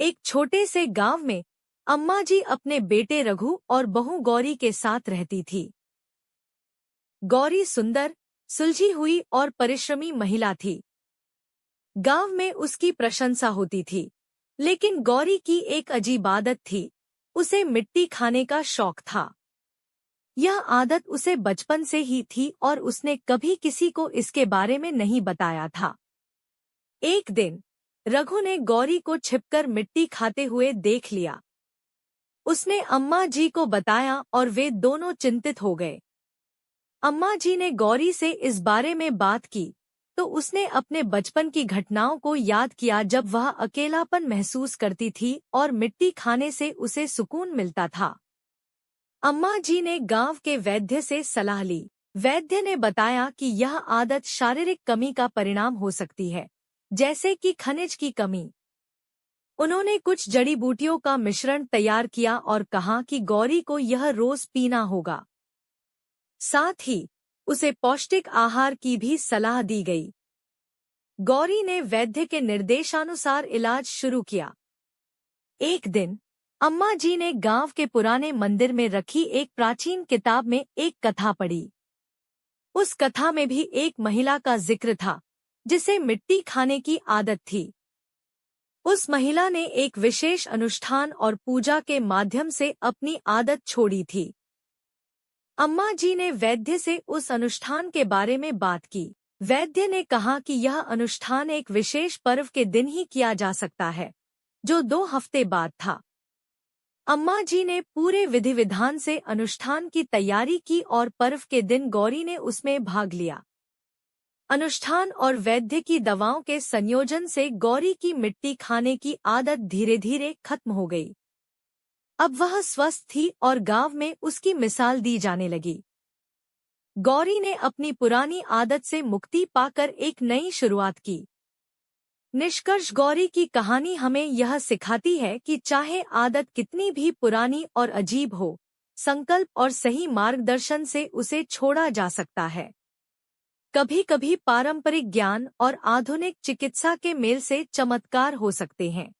एक छोटे से गांव में अम्मा जी अपने बेटे रघु और बहू गौरी के साथ रहती थी। गौरी सुंदर, सुलझी हुई और परिश्रमी महिला थी। गांव में उसकी प्रशंसा होती थी, लेकिन गौरी की एक अजीब आदत थी। उसे मिट्टी खाने का शौक था। यह आदत उसे बचपन से ही थी और उसने कभी किसी को इसके बारे में नहीं बताया था। एक दिन रघु ने गौरी को छिपकर मिट्टी खाते हुए देख लिया। उसने अम्मा जी को बताया और वे दोनों चिंतित हो गए। अम्मा जी ने गौरी से इस बारे में बात की तो उसने अपने बचपन की घटनाओं को याद किया, जब वह अकेलापन महसूस करती थी और मिट्टी खाने से उसे सुकून मिलता था। अम्मा जी ने गांव के वैद्य से सलाह ली। वैद्य ने बताया कि यह आदत शारीरिक कमी का परिणाम हो सकती है, जैसे कि खनिज की कमी। उन्होंने कुछ जड़ी बूटियों का मिश्रण तैयार किया और कहा कि गौरी को यह रोज पीना होगा। साथ ही उसे पौष्टिक आहार की भी सलाह दी गई। गौरी ने वैद्य के निर्देशानुसार इलाज शुरू किया। एक दिन अम्मा जी ने गांव के पुराने मंदिर में रखी एक प्राचीन किताब में एक कथा पढ़ी। उस कथा में भी एक महिला का जिक्र था जिसे मिट्टी खाने की आदत थी। उस महिला ने एक विशेष अनुष्ठान और पूजा के माध्यम से अपनी आदत छोड़ी थी। अम्मा जी ने वैद्य से उस अनुष्ठान के बारे में बात की। वैद्य ने कहा कि यह अनुष्ठान एक विशेष पर्व के दिन ही किया जा सकता है, जो 2 हफ्ते बाद था। अम्मा जी ने पूरे विधि विधान से अनुष्ठान की तैयारी की और पर्व के दिन गौरी ने उसमें भाग लिया। अनुष्ठान और वैद्य की दवाओं के संयोजन से गौरी की मिट्टी खाने की आदत धीरे धीरे खत्म हो गई। अब वह स्वस्थ थी और गांव में उसकी मिसाल दी जाने लगी। गौरी ने अपनी पुरानी आदत से मुक्ति पाकर एक नई शुरुआत की। निष्कर्ष, गौरी की कहानी हमें यह सिखाती है कि चाहे आदत कितनी भी पुरानी और अजीब हो, संकल्प और सही मार्गदर्शन से उसे छोड़ा जा सकता है। कभी-कभी पारंपरिक ज्ञान और आधुनिक चिकित्सा के मेल से चमत्कार हो सकते हैं।